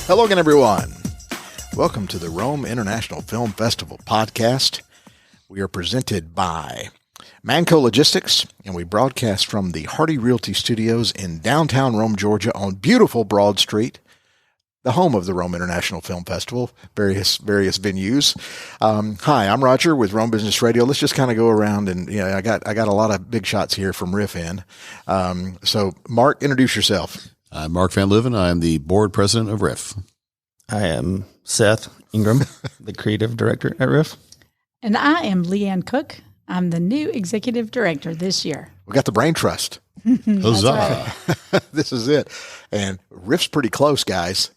Hello again, everyone. Welcome to the Rome International Film Festival podcast. We are presented by Manco Logistics, and we broadcast from the Hardy Realty Studios in downtown Rome, Georgia, on beautiful Broad Street, the home of the Rome International Film Festival, various venues. Hi, I'm Roger with Rome Business Radio. Let's just kind of go around, and I got a lot of big shots here from RIFF in. So, Mark, introduce yourself. I'm Mark Van Leuven. I am the board president of RIFF. I am Seth Ingram, the creative director at RIFF. And I am Leanne Cook. I'm the new executive director this year. We got the brain trust. Huzzah. Right. This is it. And RIFF's pretty close, guys.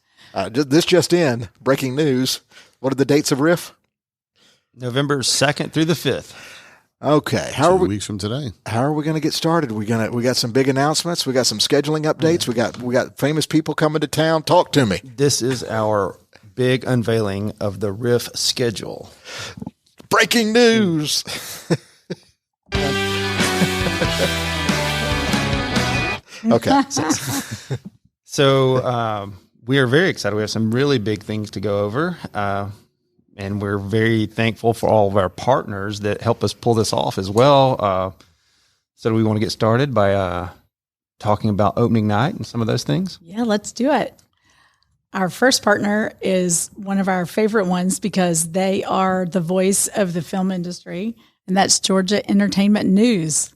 This just in, breaking news. What are the dates of RIFF? November 2nd through the 5th. Okay. 2 weeks from today. How are we going to get started? We got some big announcements. We got some scheduling updates. We got famous people coming to town. Talk to me. This is our big unveiling of the RIFF schedule. Breaking news. Okay. So we are very excited. We have some really big things to go over. And we're very thankful for all of our partners that help us pull this off as well. So we want to get started by talking about opening night and some of those things. Yeah, let's do it. Our first partner is one of our favorite ones because they are the voice of the film industry, and that's Georgia Entertainment News.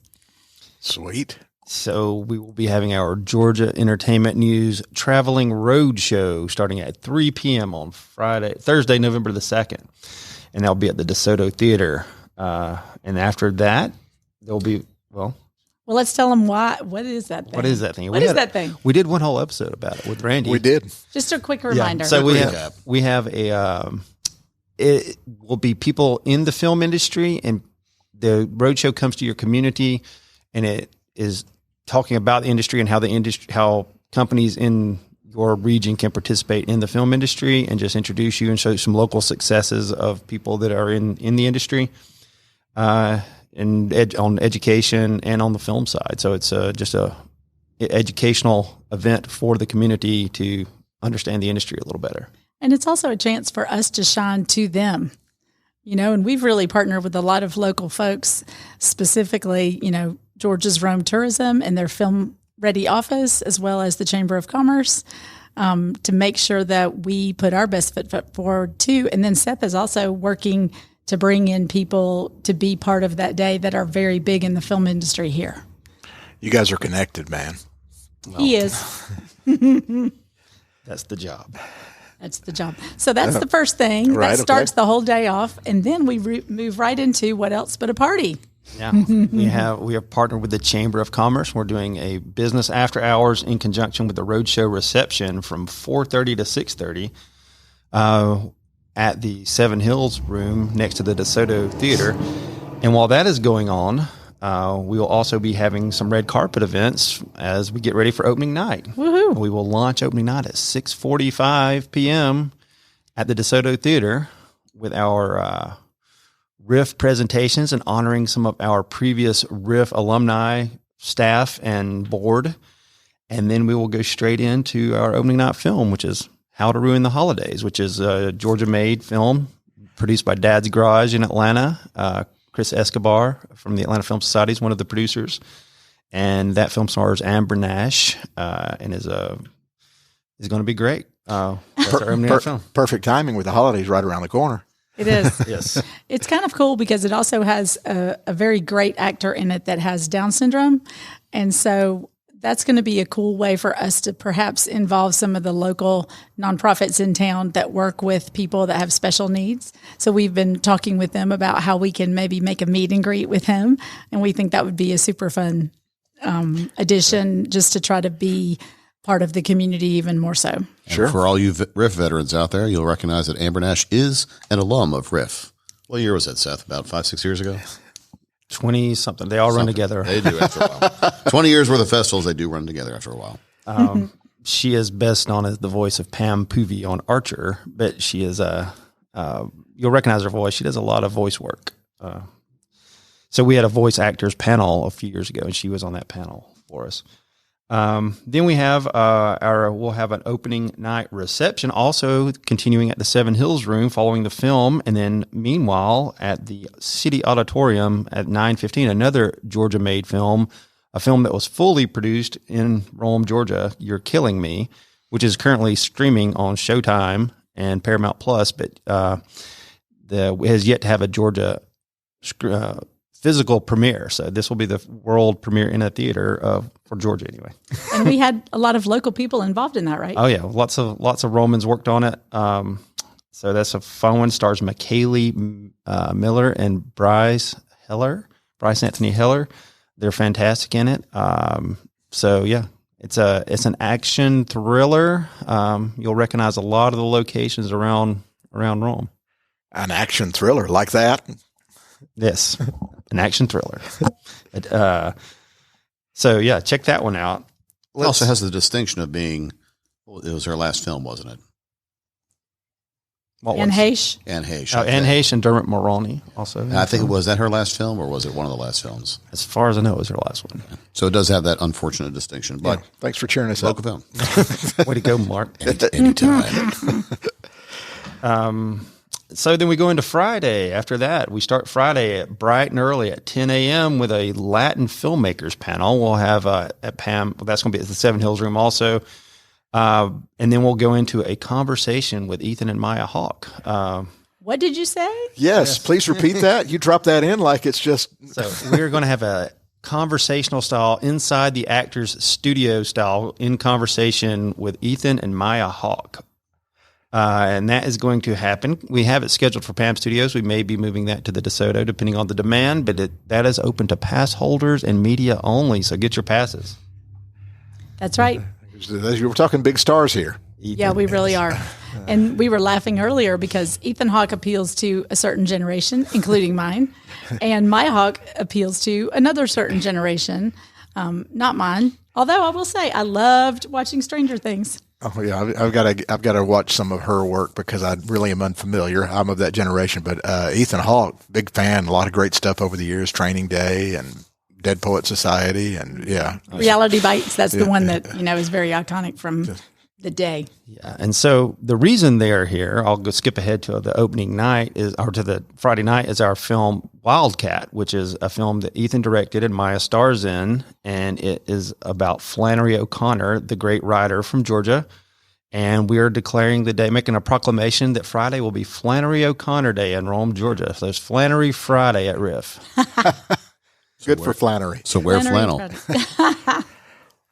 Sweet. So we will be having our Georgia Entertainment News Traveling Road Show starting at 3 p.m. on Thursday, November the 2nd. And that'll be at the DeSoto Theater. And after that, there'll be, Well, let's tell them why. What is that thing? What is that thing? What is that thing? We did one whole episode about it with Randy. We did. Just a quick reminder. Yeah. So we have a, it will be people in the film industry, and the roadshow comes to your community, and it is talking about the industry and how companies in your region can participate in the film industry, and just introduce you and show some local successes of people that are in the industry, and on education and on the film side. So it's just a educational event for the community to understand the industry a little better. And it's also a chance for us to shine to them, and we've really partnered with a lot of local folks, specifically, Georgia's Rome Tourism and their Film Ready office, as well as the Chamber of Commerce, to make sure that we put our best foot forward too. And then Seth is also working to bring in people to be part of that day that are very big in the film industry here. You guys are connected, man. Well, he is. That's the job. That's the job. So that's the first thing. Right, that starts the whole day off. And then we move right into what else but a party. Yeah, we are partnered with the Chamber of Commerce. We're doing a business after hours in conjunction with the roadshow reception from 4:30 to 6:30 at the Seven Hills room next to the DeSoto Theater. And while that is going on, we will also be having some red carpet events as we get ready for opening night. Woohoo! We will launch opening night at 6:45 p.m. at the DeSoto Theater with our RIFF presentations and honoring some of our previous RIFF alumni, staff, and board. And then we will go straight into our opening night film, which is How to Ruin the Holidays, which is a Georgia-made film produced by Dad's Garage in Atlanta. Chris Escobar from the Atlanta Film Society is one of the producers. And that film stars Amber Nash and is going to be great. That's our opening night film. Perfect timing with the holidays right around the corner. It is. Yes. It's kind of cool because it also has a very great actor in it that has Down syndrome. And so that's going to be a cool way for us to perhaps involve some of the local nonprofits in town that work with people that have special needs. So we've been talking with them about how we can maybe make a meet and greet with him. And we think that would be a super fun addition just to try to be part of the community even more so. Sure. And for all you RIFF veterans out there, you'll recognize that Amber Nash is an alum of RIFF. What year was that, Seth? About 5-6 years ago? 20-something. They all run together. They do after a while. 20 years worth of festivals, they do run together after a while. She is best known as the voice of Pam Poovey on Archer, but she is you'll recognize her voice. She does a lot of voice work. So we had a voice actors panel a few years ago, and she was on that panel for us. Then we have we'll have an opening night reception, also continuing at the Seven Hills Room following the film, and then meanwhile at the City Auditorium at 9:15, another Georgia-made film, a film that was fully produced in Rome, Georgia, You're Killing Me, which is currently streaming on Showtime and Paramount Plus, but has yet to have a Georgia physical premiere. So this will be the world premiere in a theater for Georgia anyway. And we had a lot of local people involved in that, right? Oh yeah. Lots of Romans worked on it. So that's a fun one. Stars McKaylee Miller and Bryce Anthony Heller. They're fantastic in it. So yeah, it's an action thriller. You'll recognize a lot of the locations around Rome. An action thriller like that. Yes, an action thriller. So yeah, check that one out. It also has the distinction of being, it was her last film, wasn't it? Anne Heche. Anne Heche. Anne Heche and Dermot Mulroney also. I think was that her last film, or was it one of the last films? As far as I know, it was her last one. So it does have that unfortunate distinction. But thanks for cheering us local up. film. Way to go, Mark. Anytime. So then we go into Friday. After that, we start Friday at bright and early at 10 a.m. with a Latin filmmakers panel. We'll have at Pam. That's going to be at the Seven Hills Room also. And then we'll go into a conversation with Ethan and Maya Hawke. What did you say? Yes, please repeat that. You drop that in like it's just. So we're going to have a conversational style inside the actor's studio style in conversation with Ethan and Maya Hawke. And that is going to happen. We have it scheduled for Pam Studios. We may be moving that to the DeSoto depending on the demand, but that is open to pass holders and media only. So get your passes. That's right. We're talking big stars here. Yeah, we really are. And we were laughing earlier because Ethan Hawke appeals to a certain generation, including mine, and Maya Hawke appeals to another certain generation, not mine. Although I will say I loved watching Stranger Things. Oh yeah, I've got to watch some of her work because I really am unfamiliar. I'm of that generation, but Ethan Hawke, big fan. A lot of great stuff over the years. Training Day and Dead Poet Society, and yeah, Reality Bites. That's the one that is very iconic from the day. Yeah, and so the reason they are here, I'll go skip ahead to the opening night to the Friday night, is our film Wildcat, which is a film that Ethan directed and Maya stars in, and it is about Flannery O'Connor, the great writer from Georgia. And we are declaring the day, making a proclamation that Friday will be Flannery O'Connor Day in Rome, Georgia. So there's Flannery Friday at RIFF. Good for Flannery. So wear flannel.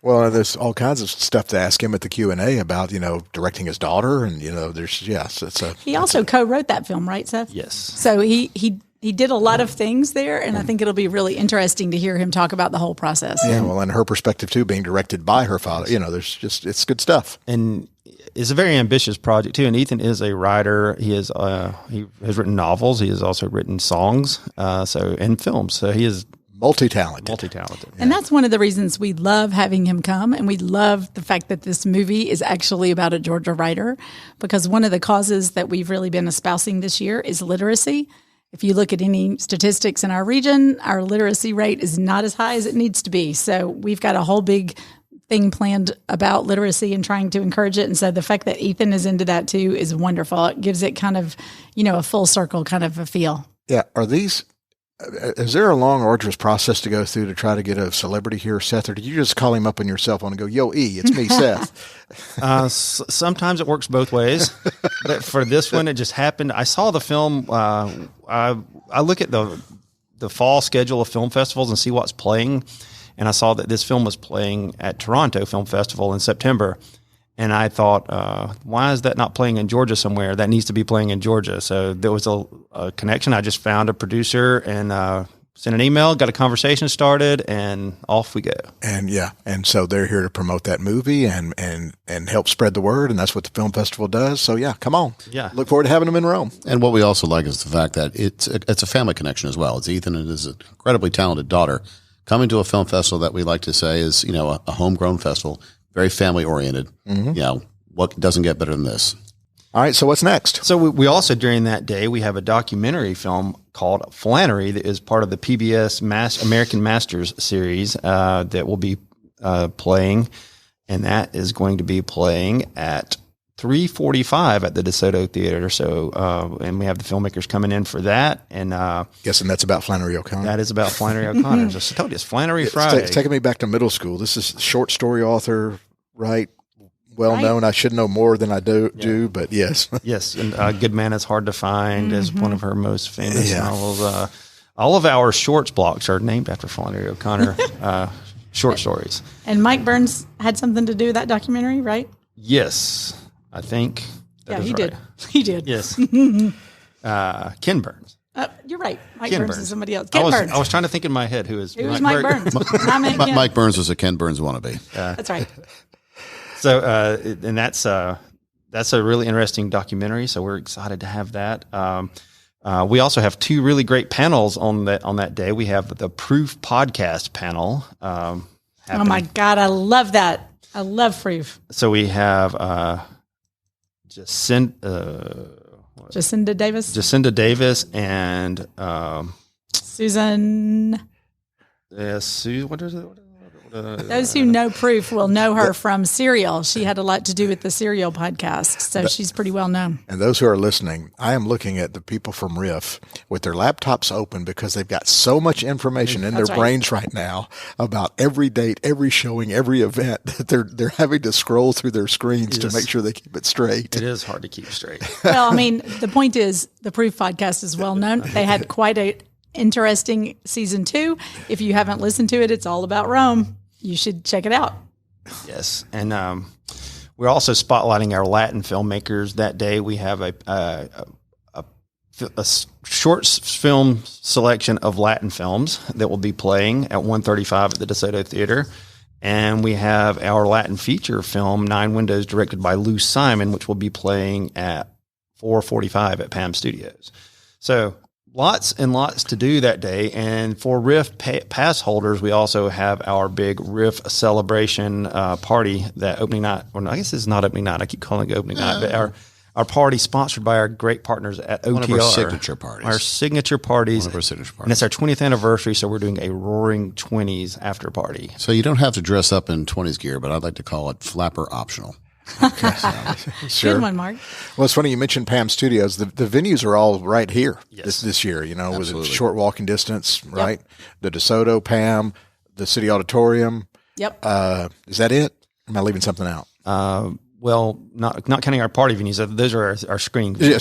Well, there's all kinds of stuff to ask him at the Q&A about, directing his daughter, and He also co-wrote that film, right, Seth? Yes. So he did a lot of things there, and I think it'll be really interesting to hear him talk about the whole process. Yeah, well, and her perspective too, being directed by her father. It's good stuff. And it's a very ambitious project too. And Ethan is a writer. He has written novels. He has also written songs. And films. So he is multi-talented. And that's one of the reasons we love having him come. And we love the fact that this movie is actually about a Georgia writer, because one of the causes that we've really been espousing this year is literacy. If you look at any statistics in our region, our literacy rate is not as high as it needs to be. So we've got a whole big thing planned about literacy and trying to encourage it. And so the fact that Ethan is into that too is wonderful. It gives it kind of, a full circle kind of a feel. Yeah. Is there a long, arduous process to go through to try to get a celebrity here, Seth, or did you just call him up on your cell phone and go, "Yo, E, it's me, Seth"? Sometimes it works both ways, but for this one, it just happened. I saw the film. I look at the fall schedule of film festivals and see what's playing, and I saw that this film was playing at Toronto Film Festival in September. And I thought, why is that not playing in Georgia somewhere? That needs to be playing in Georgia. So there was a connection. I just found a producer and sent an email, got a conversation started, and off we go. And so they're here to promote that movie and help spread the word, and that's what the film festival does. So yeah, come on. Yeah, look forward to having them in Rome. And what we also like is the fact that it's a family connection as well. It's Ethan and his incredibly talented daughter coming to a film festival that we like to say is a homegrown festival. Very family oriented. Mm-hmm. What doesn't get better than this? All right. So what's next? So we also, during that day, we have a documentary film called Flannery that is part of the PBS American Masters series that will be playing, and that is going to be playing at 3:45 at the DeSoto Theater. So, and we have the filmmakers coming in for that. And guessing that's about Flannery O'Connor. That is about Flannery O'Connor. Just told you, it's Flannery Friday. It's taking me back to middle school. This is short story author, right? Well known. I should know more than I do, but yes. Yes, and Good Man is Hard to Find is one of her most famous novels. All of our shorts blocks are named after Flannery O'Connor short stories. And Mike Burns had something to do with that documentary, right? Yes, I think. He did. He did. Yes. Ken Burns. You're right. Mike Ken Burns is somebody else. I Burns. was trying to think in my head who is Mike Burns. Mike Burns was a Ken Burns wannabe. That's right. So, and that's a really interesting documentary. So we're excited to have that. We also have two really great panels on that day. We have the Proof podcast panel. Oh my God, I love that. I love Proof. So we have Jacinda Davis and Susan. Yes, what is it? Those who know Proof will know her from Serial. She had a lot to do with the Serial podcast, so she's pretty well known. And those who are listening, I am looking at the people from RIFF with their laptops open because they've got so much information in their brains right now about every date, every showing, every event that they're having to scroll through their screens to make sure they keep it straight. It is hard to keep straight. Well, I mean, the point is the Proof podcast is well known. They had quite a interesting season 2. If you haven't listened to it, it's all about Rome. You should check it out. Yes. And we're also spotlighting our Latin filmmakers that day. We have a short film selection of Latin films that will be playing at 1:35 at the DeSoto Theater. And we have our Latin feature film, 9 Windows, directed by Lou Simon, which will be playing at 4:45 at PAM Studios. So lots and lots to do that day. And for RIFF pass holders, we also have our big RIFF celebration party that opening night. Or no, I guess it's not opening night. I keep calling it opening night. But our party sponsored by our great partners at OTR. One of our signature parties. Our signature parties. One of our signature parties. And it's our 20th anniversary, so we're doing a roaring 20s after party. So you don't have to dress up in 20s gear, but I'd like to call it flapper optional. Sure. Good one, Mark. Well, it's funny you mentioned PAM Studios. The venues are all right here this year, Absolutely. with a short walking distance, right? The DeSoto, PAM, the City Auditorium. Yep. Is that it? Am I leaving something out? Well, not counting our party venues. Those are our screening venues.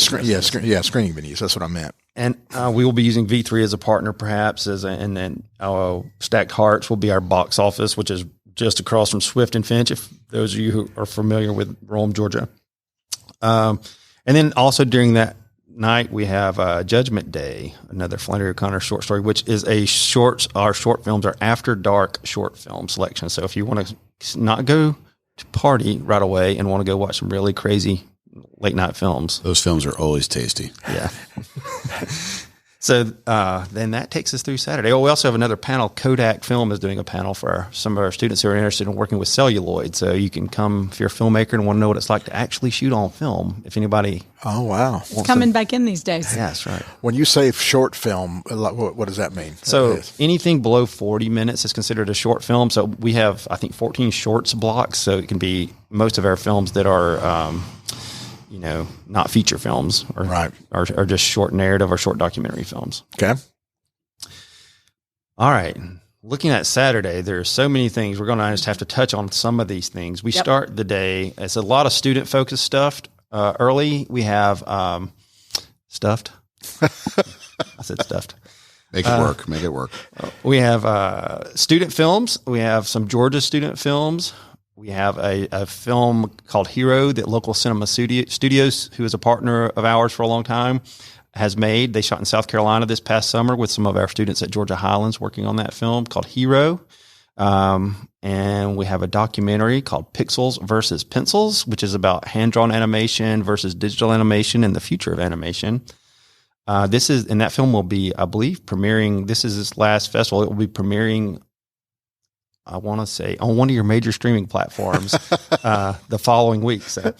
Screening venues. That's what I meant. And we will be using V3 as a partner, perhaps, and then our Stacked Hearts will be our box office, which is just across from Swift and Finch, if those of you who are familiar with Rome, Georgia. And then also during that night, we have Judgment Day, another Flannery O'Connor short story, which is our short films are after dark short film selection. So if you want to not go to party right away and want to go watch some really crazy late night films. Those films are always tasty. Yeah. So then that takes us through Saturday. Oh, we also have another panel. Kodak Film is doing a panel for some of our students who are interested in working with celluloid. So you can come if you're a filmmaker and want to know what it's like to actually shoot on film. If anybody, it's coming back in these days. Yeah, that's right. When you say short film, what does that mean? So anything below 40 minutes is considered a short film. So we have, I think, 14 shorts blocks. So it can be most of our films that are not feature films or just short narrative or short documentary films. Okay. All right. Looking at Saturday, there are so many things. We're going to just have to touch on some of these things. We start the day. It's a lot of student focused stuff. Early, we have stuffed. I said stuffed. Make it work. Make it work. We have student films. We have some Georgia student films. We have a film called Hero that Local Cinema Studios, who is a partner of ours for a long time, has made. They shot in South Carolina this past summer with some of our students at Georgia Highlands working on that film called Hero. And we have a documentary called Pixels versus Pencils, which is about hand-drawn animation versus digital animation and the future of animation. And that film will be, I believe, premiering. This is its last festival. It will be premiering I want to say, on one of your major streaming platforms the following week. So,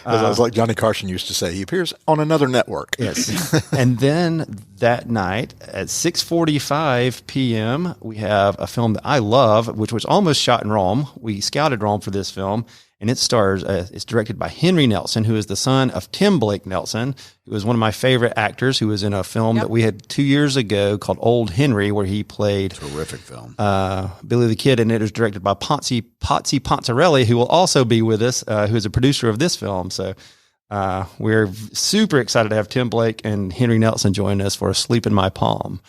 It's like Johnny Carson used to say, he appears on another network. yes. And then that night at 6:45 p.m., we have a film that I love, which was almost shot in Rome. We scouted Rome for this film, and it stars, it's directed by Henry Nelson, who is the son of Tim Blake Nelson, who was one of my favorite actors, who was in a film that we had 2 years ago called Old Henry, where he played Terrific film. Billy the Kid, and it was directed by Patsy Ponzarelli, who will also be with us, who is a producer of this film. So we're super excited to have Tim Blake and Henry Nelson join us for Sleep in My Palm.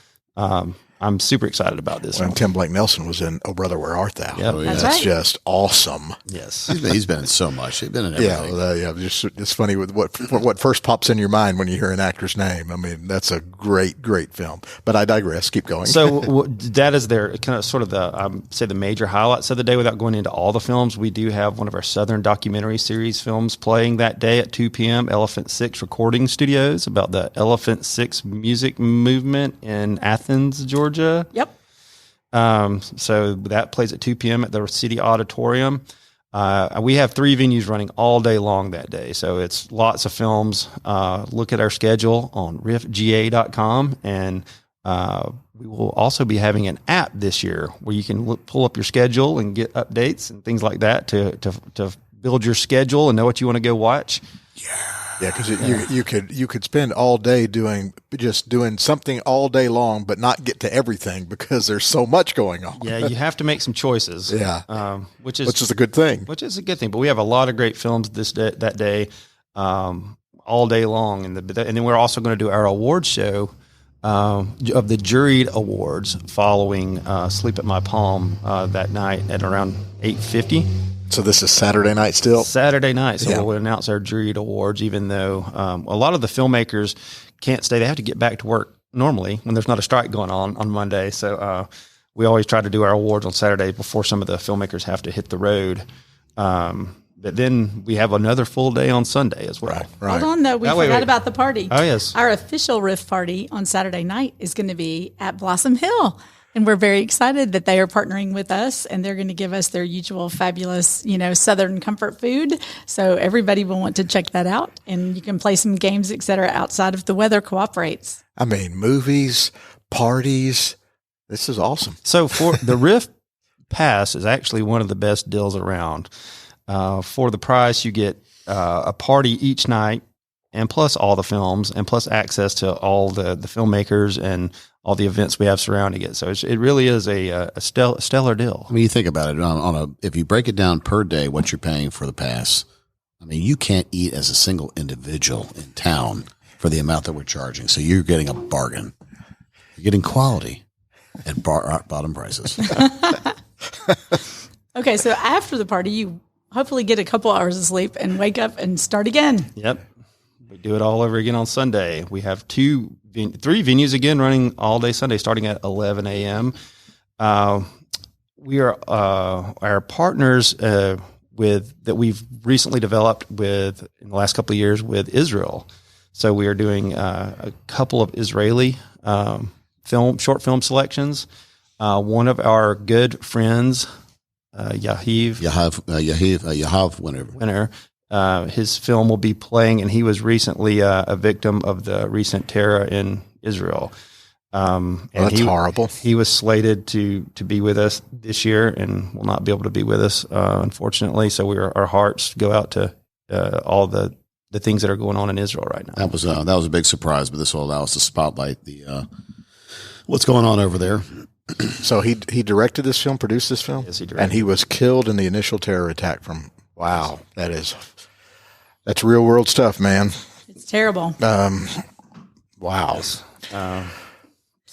I'm super excited about this. When Tim Blake Nelson was in Oh Brother, Where Art Thou? Yep. Oh, yeah. That's just awesome. Yes. He's been in so much. He's been in everything. Yeah, just it's funny with what first pops in your mind when you hear an actor's name. I mean, that's a great film. But I digress. Keep going. So that is their kind of sort of the say the major highlights of the day. Without going into all the films, we do have one of our Southern documentary series films playing that day at 2 p.m. Elephant Six Recording Studios, about the Elephant Six music movement in Athens, Georgia. Yep. So that plays at 2 p.m. at the City Auditorium. We have 3 venues running all day long that day. So it's lots of films. Look at our schedule on riffga.com. And we will also be having an app this year where you can pull up your schedule and get updates and things like that to build your schedule and know what you want to go watch. Yeah, because you could spend all day doing something all day long, but not get to everything because there's so much going on. Yeah, you have to make some choices. Yeah, which is a good thing. Which is a good thing. But we have a lot of great films that day, all day long, and then we're also going to do our award show of the juried awards following Sleep at My Palm that night at around 8:50. So this is Saturday night still? Saturday night. So Yeah. we'll announce our juried awards, even though a lot of the filmmakers can't stay. They have to get back to work normally when there's not a strike going on Monday. So we always try to do our awards on Saturday before some of the filmmakers have to hit the road. But then we have another full day on Sunday as well. Right. Hold on, though. We forgot about the party. Oh, yes. Our official RIFF party on Saturday night is going to be at Blossom Hill. And we're very excited that they are partnering with us, and they're going to give us their usual fabulous, Southern comfort food. So everybody will want to check that out, and you can play some games, et cetera, outside if the weather cooperates. I mean, movies, parties. This is awesome. So for the RIFF Pass is actually one of the best deals around. For the price, you get a party each night, and plus all the films, and plus access to all the filmmakers and all the events we have surrounding it. So it really is a stellar deal. I mean, you think about it if you break it down per day, what you're paying for the pass. I mean, you can't eat as a single individual in town for the amount that we're charging. So you're getting a bargain. You're getting quality at bottom prices. Okay, so after the party, you hopefully get a couple hours of sleep and wake up and start again. Yep. We do it all over again on Sunday. We have 3 venues again running all day Sunday, starting at 11 a.m. We are our partners that we've recently developed with in the last couple of years with Israel. So we are doing a couple of Israeli short film selections. One of our good friends, Yahav Winner. His film will be playing, and he was recently a victim of the recent terror in Israel. That's horrible. He was slated to be with us this year and will not be able to be with us, unfortunately. So our hearts go out to all the things that are going on in Israel right now. That was a big surprise, but this will allow us to spotlight the what's going on over there. So he directed this film, produced this film? Yes, he directed. And he was killed in the initial terror attack from, wow, that's real world stuff, man. It's terrible. Wow.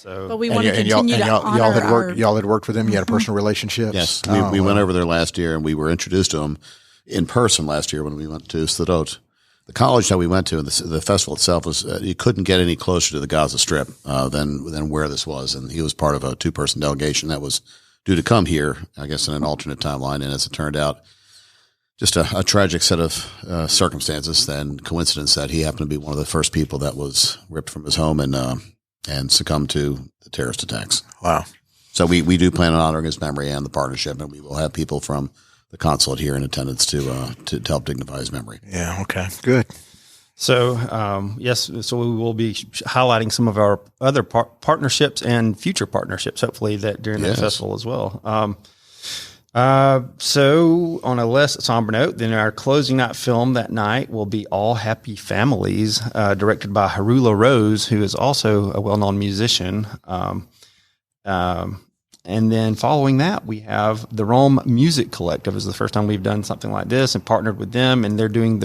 But we want to continue to honor y'all had worked with him. You had a personal relationship. Yes, we went over there last year, and we were introduced to him in person last year when we went to Sderot. The college that we went to, and the festival itself was you couldn't get any closer to the Gaza Strip than where this was, and he was part of a 2-person delegation that was due to come here, I guess, in an alternate timeline, and as it turned out, just a tragic set of circumstances and coincidence that he happened to be one of the first people that was ripped from his home and succumbed to the terrorist attacks. Wow. So we do plan on honoring his memory and the partnership, and we will have people from the consulate here in attendance to help dignify his memory. Yeah. Okay. Good. So, yes, so we will be highlighting some of our other partnerships and future partnerships, hopefully, that during the festival as well. So on a less somber note, then our closing night film that night will be All Happy Families, directed by Harula Rose, who is also a well-known musician. And then following that, we have the Rome Music Collective. This is the first time we've done something like this and partnered with them. And they're doing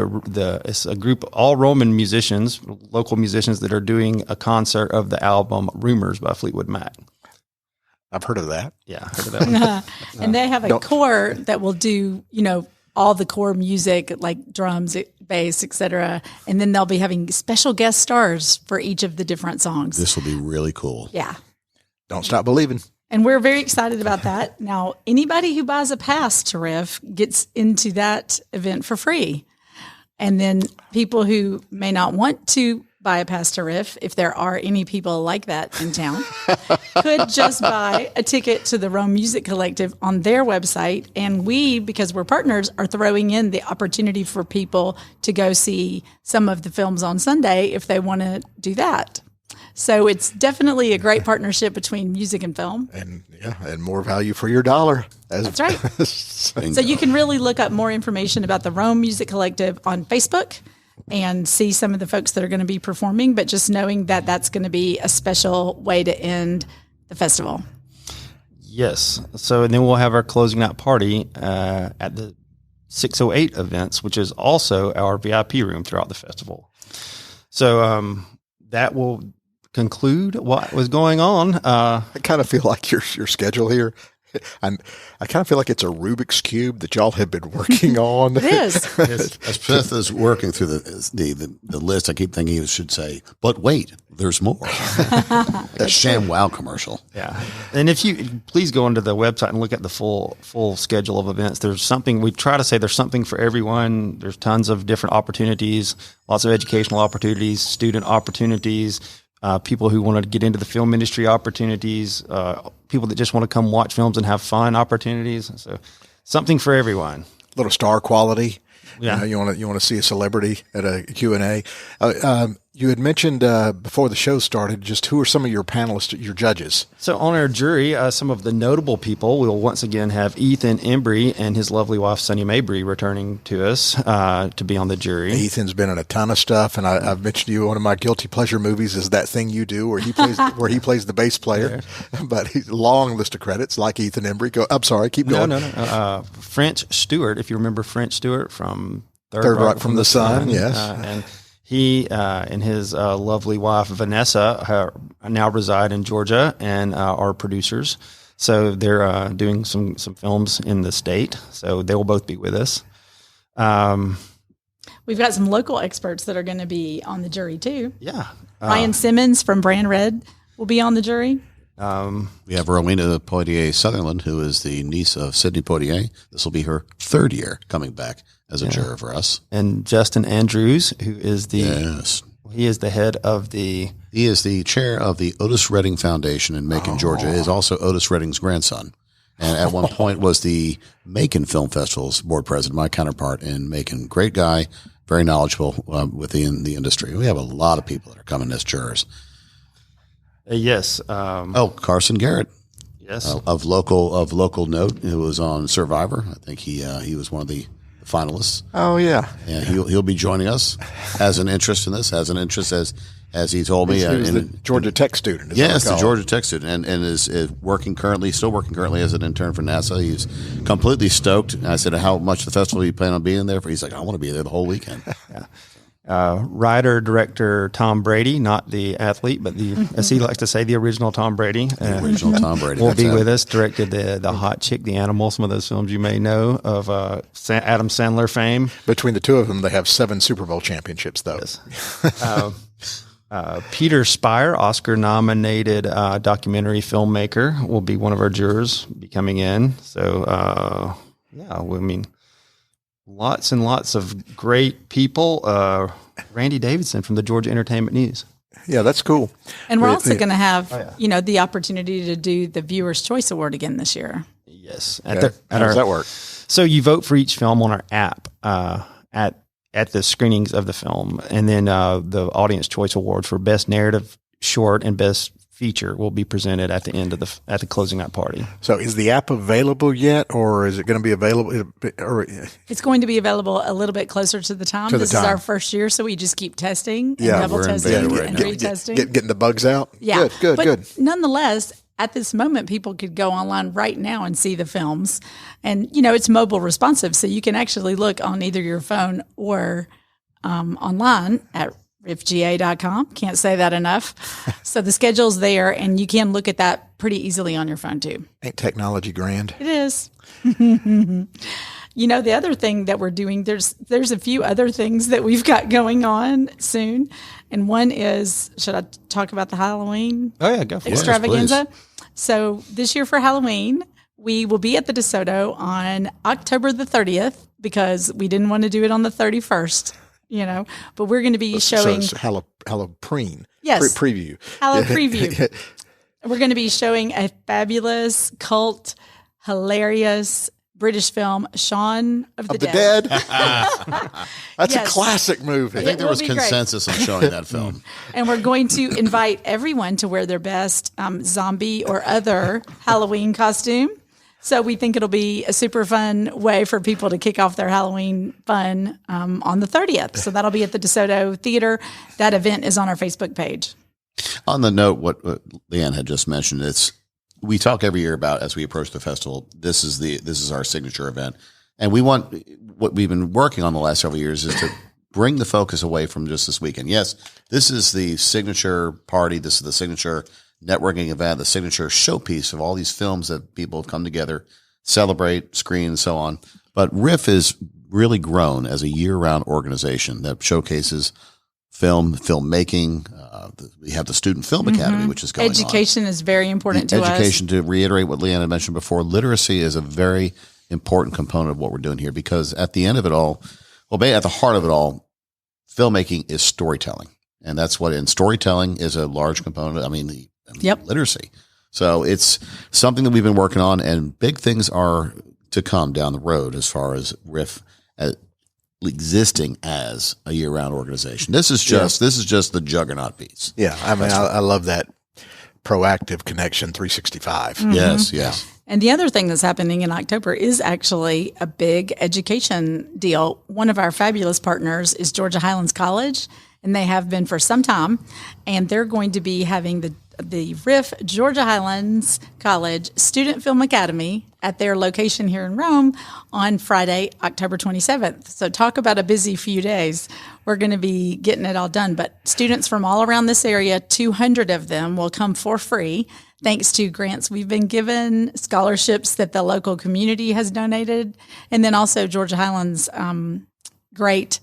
it's a group of all Roman musicians, local musicians that are doing a concert of the album Rumors by Fleetwood Mac. I've heard of that. Yeah, I heard of that one. And they have a core that will do, all the core music like drums, bass, etc. And then they'll be having special guest stars for each of the different songs. This will be really cool. Yeah. Don't stop believing. And we're very excited about that. Now, anybody who buys a pass to RIFF gets into that event for free. And then people who may not want to buy a pass to RIFF, if there are any people like that in town, could just buy a ticket to the Rome Music Collective on their website. And we, because we're partners, are throwing in the opportunity for people to go see some of the films on Sunday if they want to do that. So it's definitely a great partnership between music and film. And more value for your dollar. That's right. So you can really look up more information about the Rome Music Collective on Facebook and see some of the folks that are going to be performing, but just knowing that that's going to be a special way to end the festival. Yes. So, and then we'll have our closing night party at the 608 events, which is also our VIP room throughout the festival. So that will conclude what was going on. I kind of feel like your schedule here. I kind of feel like it's a Rubik's Cube that y'all have been working on. It is. As Seth is working through the list, I keep thinking he should say, "But wait, there's more." That ShamWow commercial. Yeah, and if you please go onto the website and look at the full schedule of events. There's something we try to say. There's something for everyone. There's tons of different opportunities, lots of educational opportunities, student opportunities. People who want to get into the film industry opportunities, people that just want to come watch films and have fun opportunities. So something for everyone. Little star quality. Yeah. You want to see a celebrity at a Q&A. You had mentioned before the show started, just who are some of your panelists, your judges? So on our jury, some of the notable people, we'll once again have Ethan Embry and his lovely wife, Sunny Mabry, returning to us to be on the jury. Ethan's been in a ton of stuff, and I've mentioned to you one of my guilty pleasure movies is That Thing You Do, where he plays the bass player. Yeah. But he's a long list of credits, like Ethan Embry. I'm sorry, keep going. No. French Stewart, if you remember French Stewart from Third Rock from the Sun, yes. And he and his lovely wife, Vanessa, now reside in Georgia and are producers. So they're doing some films in the state. So they will both be with us. We've got some local experts that are going to be on the jury, too. Yeah. Ryan Simmons from Brand Red will be on the jury. We have Rowena Poitier Sutherland, who is the niece of Sidney Poitier. This will be her third year coming back as a juror for us. And Justin Andrews, who is he is the head of he is the chair of the Otis Redding Foundation in Macon, Georgia. He is also Otis Redding's grandson. And at one point was the Macon Film Festival's board president, my counterpart in Macon. Great guy, very knowledgeable within the industry. We have a lot of people that are coming as jurors. Yes. Carson Garrett. Yes. Of local note, who was on Survivor. I think he was one of the finalists. Oh yeah. And he'll be joining us. Has an interest in this. Has an interest as he told me. He was the Georgia Tech student. Yes, the Georgia Tech student, and is still working currently as an intern for NASA. He's completely stoked. And I said, "How much the festival do you plan on being there for?" He's like, "I want to be there the whole weekend." Yeah. Writer, director Tom Brady, not the athlete, but as he likes to say, the original Tom Brady. The original Tom Brady will be with us. Directed the Hot Chick, The Animal, some of those films you may know of Adam Sandler fame. Between the two of them, they have 7 Super Bowl championships, though. Yes. Peter Spire, Oscar-nominated documentary filmmaker, will be one of our jurors, be coming in. So, lots and lots of great people. Randy Davidson from the Georgia Entertainment News. Yeah, that's cool. And we're also going to have, the opportunity to do the Viewer's Choice Award again this year. Yes. How does that work? So you vote for each film on our app at the screenings of the film, and then the Audience Choice Awards for Best Narrative Short and Best Feature will be presented at the end of at the closing out party. So is the app available yet, or is it going to be available? It's going to be available a little bit closer to the time. This is our first year, so we just keep testing and double testing and retesting. Getting the bugs out? Yeah. Good. Nonetheless, at this moment, people could go online right now and see the films. And, it's mobile responsive, so you can actually look on either your phone or online at riffga.com. Can't say that enough. So the schedule's there, and you can look at that pretty easily on your phone, too. Ain't technology grand? It is. The other thing that we're doing, there's a few other things that we've got going on soon. And one is, should I talk about the Halloween go for extravaganza? Yes, so this year for Halloween, we will be at the DeSoto on October the 30th because we didn't want to do it on the 31st, but we're going to be showing. So Halloween. Yes. Preview. Preview. We're going to be showing a fabulous, cult, hilarious British film, Shaun of the Dead. That's a classic movie. I think there was consensus on showing that film. And we're going to invite everyone to wear their best zombie or other Halloween costume. So we think it'll be a super fun way for people to kick off their Halloween fun on the 30th. So that'll be at the DeSoto Theater. That event is on our Facebook page. On the note, what Leanne had just mentioned, we talk every year about, as we approach the festival, this is our signature event. And what we've been working on the last several years is to bring the focus away from just this weekend. Yes, this is the signature party. This is the signature networking event, the signature showpiece of all these films that people have come together, celebrate, screen, and so on. But RIFF is really grown as a year-round organization that showcases filmmaking. We have the Student Film Academy, which is going on. Education is very important to us. Education, to reiterate what Leanne had mentioned before, literacy is a very important component of what we're doing here, because at the end of it all, at the heart of it all, filmmaking is storytelling. And that's and storytelling is a large component. Literacy. So it's something that we've been working on, and big things are to come down the road as far as RIFF existing as a year-round organization. This is just the juggernaut piece. Yeah, I love that proactive connection 365. Mm-hmm. Yes. And the other thing that's happening in October is actually a big education deal. One of our fabulous partners is Georgia Highlands College, and they have been for some time, and they're going to be having the RIFF Georgia Highlands College Student Film Academy at their location here in Rome on Friday, October 27th. So talk about a busy few days. We're going to be getting it all done. But students from all around this area, 200 of them, will come for free thanks to grants we've been given, scholarships that the local community has donated, and then also Georgia Highlands great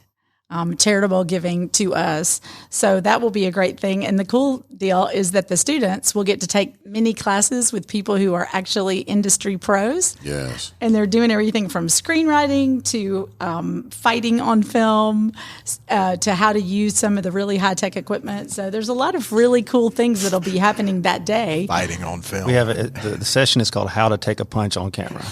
charitable giving to us. So that will be a great thing. And the cool deal is that the students will get to take mini classes with people who are actually industry pros. Yes. And they're doing everything from screenwriting to fighting on film to how to use some of the really high-tech equipment. So there's a lot of really cool things that'll be happening that day. Fighting on film. We have the session is called How to Take a Punch on Camera.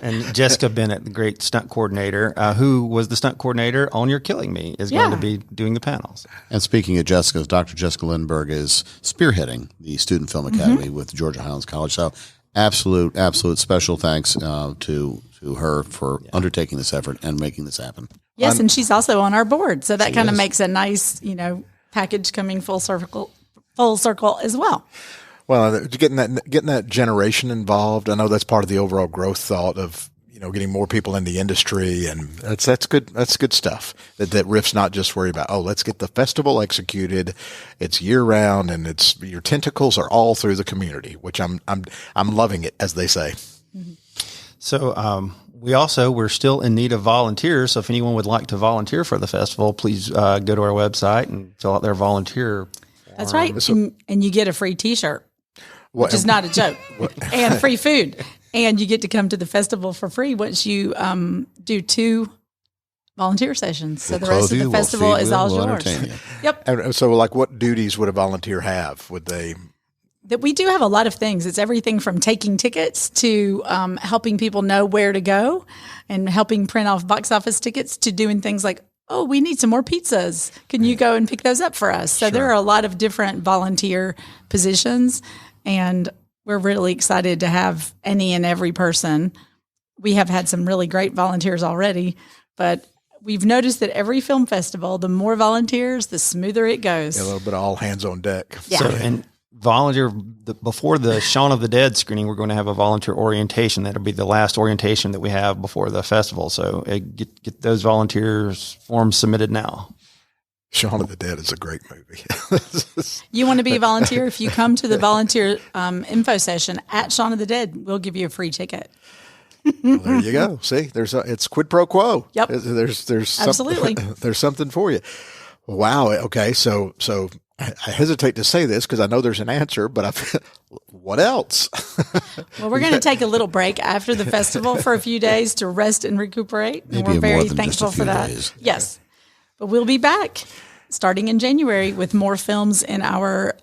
And Jessica Bennett, the great stunt coordinator, who was the stunt coordinator on You're Killing Me, is going to be doing the panels. And speaking of Jessica, Dr. Jessica Lindbergh is spearheading the Student Film Academy with Georgia Highlands College. So absolute special thanks to her for undertaking this effort and making this happen. Yes, and she's also on our board. So that kind of makes a nice, package coming full circle as well. Well, getting that generation involved, I know that's part of the overall growth thought of getting more people in the industry, and that's good. That's good stuff. That RIFF's not just worried about let's get the festival executed. It's year round, and it's your tentacles are all through the community, which I'm loving it, as they say. So we're still in need of volunteers. So if anyone would like to volunteer for the festival, please go to our website and fill out their volunteer. That's right, and you get a free T-shirt. Which is not a joke, and free food. And you get to come to the festival for free once you do 2 volunteer sessions. So We'll the rest of clothe the you, festival we'll feed is you, all we'll yours. entertain you. Yep. And so, like, what duties would a volunteer have? Would they? That we do have a lot of things. It's everything from taking tickets to helping people know where to go and helping print off box office tickets to doing things like, oh, we need some more pizzas. Can you go and pick those up for us? So there are a lot of different volunteer positions, and we're really excited to have any and every person. We have had some really great volunteers already, but we've noticed that every film festival, the more volunteers, the smoother it goes. A little bit of all hands on deck. Yeah. So, and volunteer before the Shaun of the Dead screening, we're going to have a volunteer orientation. That'll be the last orientation that we have before the festival. So get those volunteers forms submitted now. Shaun of the Dead is a great movie. You want to be a volunteer? If you come to the volunteer info session at Shaun of the Dead, we'll give you a free ticket. Well, there you go. See, it's quid pro quo. Yep. There's Absolutely. There's something for you. Wow. Okay. So I hesitate to say this because I know there's an answer, but what else? Well, we're going to take a little break after the festival for a few days to rest and recuperate. Maybe And we're more very than thankful just a for few that. days. Yes. But we'll be back starting in January with more films in our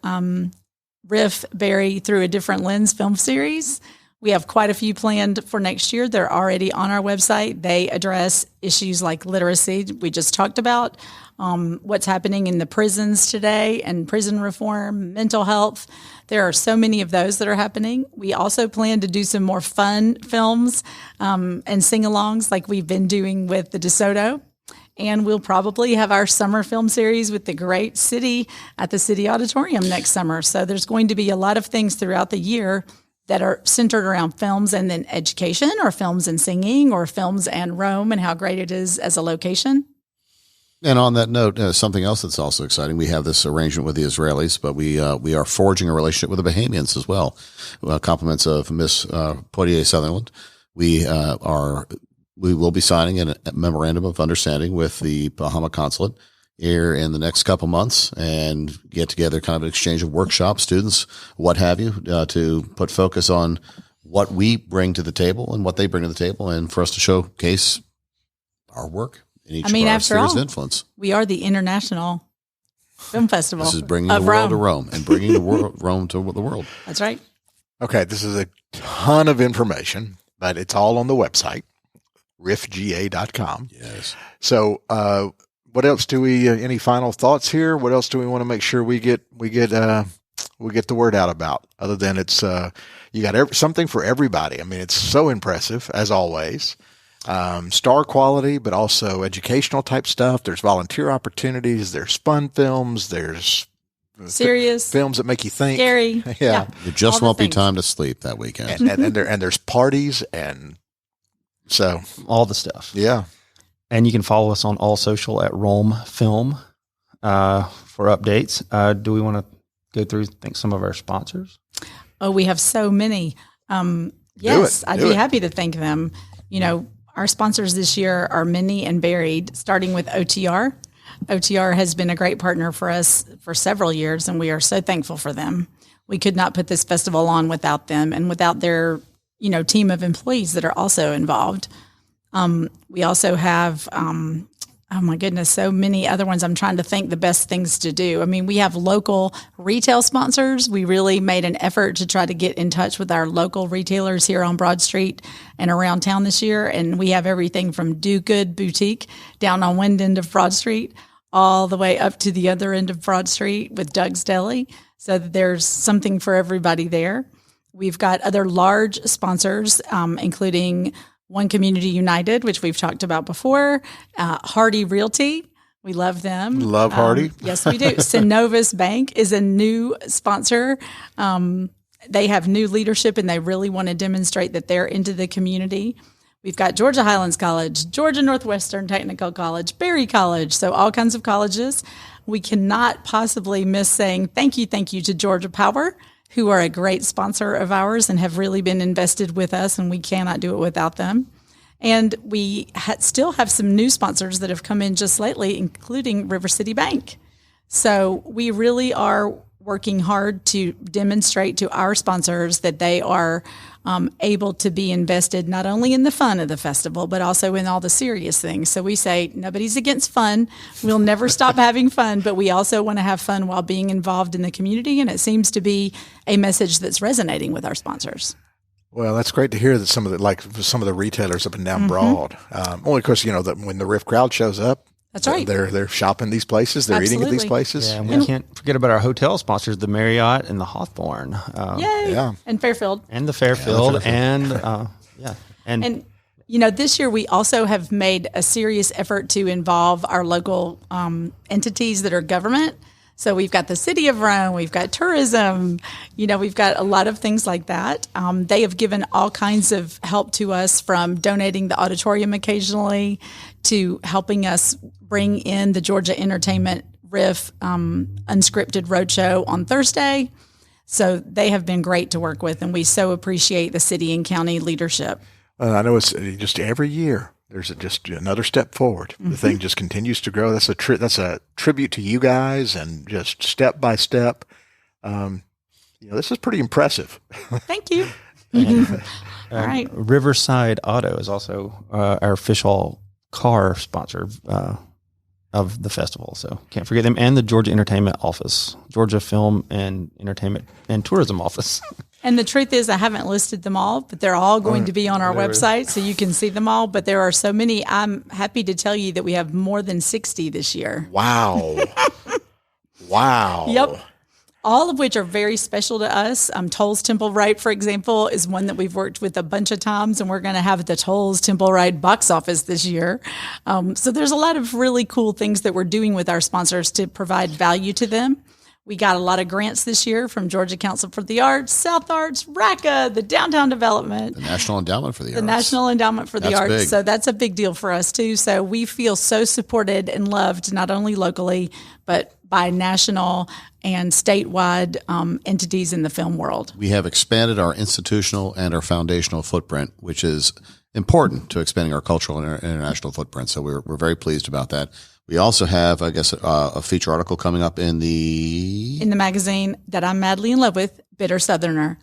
RIFF Barry Through a Different Lens film series. We have quite a few planned for next year. They're already on our website. They address issues like literacy we just talked about, what's happening in the prisons today and prison reform, mental health. There are so many of those that are happening. We also plan to do some more fun films and sing-alongs like we've been doing with the DeSoto. And we'll probably have our summer film series with the Great City at the City Auditorium next summer. So there's going to be a lot of things throughout the year that are centered around films and then education, or films and singing, or films and Rome and how great it is as a location. And on that note, something else that's also exciting, we have this arrangement with the Israelis, but we are forging a relationship with the Bahamians as well. Compliments of Miss Poitier Sutherland. We will be signing a memorandum of understanding with the Bahama Consulate here in the next couple months and get together kind of an exchange of workshops, students, what have you, to put focus on what we bring to the table and what they bring to the table, and for us to showcase our work in each of our spheres of influence. We are the International Film Festival. This is bringing the world to Rome and bringing the Rome to the world. That's right. Okay, this is a ton of information, but it's all on the website, riffga.com. Yes. So, what else do we? Any final thoughts here? What else do we want to make sure we get the word out about? Other than it's you got something for everybody. I mean, it's so impressive as always. Star quality, but also educational type stuff. There's volunteer opportunities. There's fun films. There's serious films that make you think. Scary. Yeah. There just won't be time to sleep that weekend. And there's parties, and so All the stuff. yeah. And you can follow us on all social at Rome Film for updates. Do we want to go through some of our sponsors? Oh, we have so many. Yes, I'd be happy to thank them. You know, our sponsors this year are many and varied, starting with OTR. OTR has been a great partner for us for several years, and we are so thankful for them. We could not put this festival on without them and without their, team of employees that are also involved. We also have, oh my goodness, so many other ones. I'm trying to think the best things to do. I mean, we have local retail sponsors. We really made an effort to try to get in touch with our local retailers here on Broad Street and around town this year. And we have everything from Do Good Boutique down on one end of Broad Street all the way up to the other end of Broad Street with Doug's Deli. So that there's something for everybody there. We've got other large sponsors, including One Community United, which we've talked about before, Hardy Realty. We love them. Love Hardy. Yes, we do. Synovus Bank is a new sponsor. They have new leadership, and they really want to demonstrate that they're into the community. We've got Georgia Highlands College, Georgia Northwestern Technical College, Berry College, so all kinds of colleges. We cannot possibly miss saying thank you to Georgia Power, who are a great sponsor of ours and have really been invested with us, and we cannot do it without them. And we still have some new sponsors that have come in just lately, including River City Bank. So we really are working hard to demonstrate to our sponsors that they are able to be invested not only in the fun of the festival, but also in all the serious things. So we say nobody's against fun. We'll never stop having fun, but we also want to have fun while being involved in the community. And it seems to be a message that's resonating with our sponsors. Well, that's great to hear that some of the retailers up and down Broad, only because, that when the RIF crowd shows up, that's right. They're shopping these places. They're eating at these places. Yeah, and we can't forget about our hotel sponsors, the Marriott and the Hawthorne. Yay! Yeah. And Fairfield. And the Fairfield. And this year we also have made a serious effort to involve our local entities that are government. So we've got the City of Rome, we've got tourism, we've got a lot of things like that. They have given all kinds of help to us, from donating the auditorium occasionally to helping us bring in the Georgia Entertainment RIFF unscripted roadshow on Thursday. So they have been great to work with, and we so appreciate the city and county leadership. I know it's just every year there's just another step forward. The thing just continues to grow. That's a tribute to you guys, and just step by step. This is pretty impressive. Thank you. All right. Riverside Auto is also our official car sponsor of the festival. So can't forget them, and the Georgia Entertainment Office, Georgia Film and Entertainment and Tourism Office. And the truth is, I haven't listed them all, but they're all going to be on our website, so you can see them all. But there are so many. I'm happy to tell you that we have more than 60 this year. Wow. Wow. Yep. All of which are very special to us. Toll's Temple Ride, for example, is one that we've worked with a bunch of times, and we're going to have the Toll's Temple Ride box office this year. So there's a lot of really cool things that we're doing with our sponsors to provide value to them. We got a lot of grants this year from Georgia Council for the Arts, South Arts, RACA, the Downtown Development. The National Endowment for the Arts. The National Endowment for the Arts. Big. So that's a big deal for us, too. So we feel so supported and loved, not only locally, but by national and statewide entities in the film world. We have expanded our institutional and our foundational footprint, which is important to expanding our cultural and international footprint. So we're very pleased about that. We also have, I guess, a feature article coming up in the magazine that I'm madly in love with, Bitter Southerner.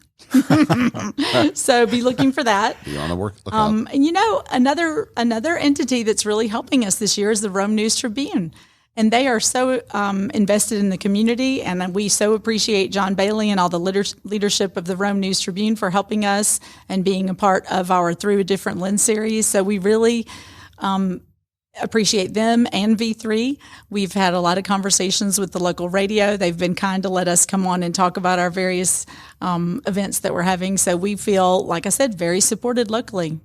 So be looking for that. Be on the look out. And another entity that's really helping us this year is the Rome News Tribune. And they are so invested in the community, and we so appreciate John Bailey and all the leadership of the Rome News Tribune for helping us and being a part of our Through a Different Lens series. So we really appreciate them and V3. We've had a lot of conversations with the local radio. They've been kind to let us come on and talk about our various events that we're having. So we feel, like I said, very supported locally.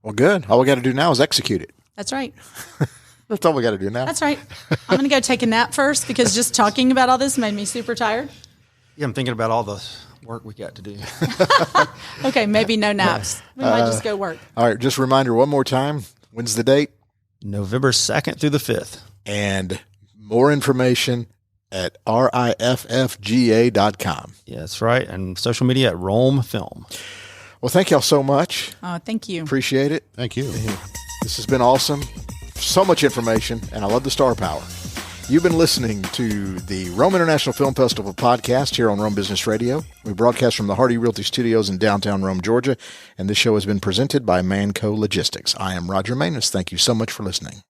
Well, good. All we got to do now is execute it. That's right. That's all we got to do now. That's right. I'm going to go take a nap first, because just talking about all this made me super tired. Yeah, I'm thinking about all the work we got to do. Okay, maybe no naps. We might just go work. All right, just a reminder one more time. When's the date? November 2nd through the 5th. And more information at riffga.com. Yeah, that's right. And social media at Rome Film. Well, thank y'all so much. Thank you. Appreciate it. Thank you. This has been awesome. So much information, and I love the star power. You've been listening to the Rome International Film Festival podcast here on Rome Business Radio. We broadcast from the Hardy Realty Studios in downtown Rome, Georgia, and this show has been presented by Manco Logistics. I am Roger Manus. Thank you so much for listening.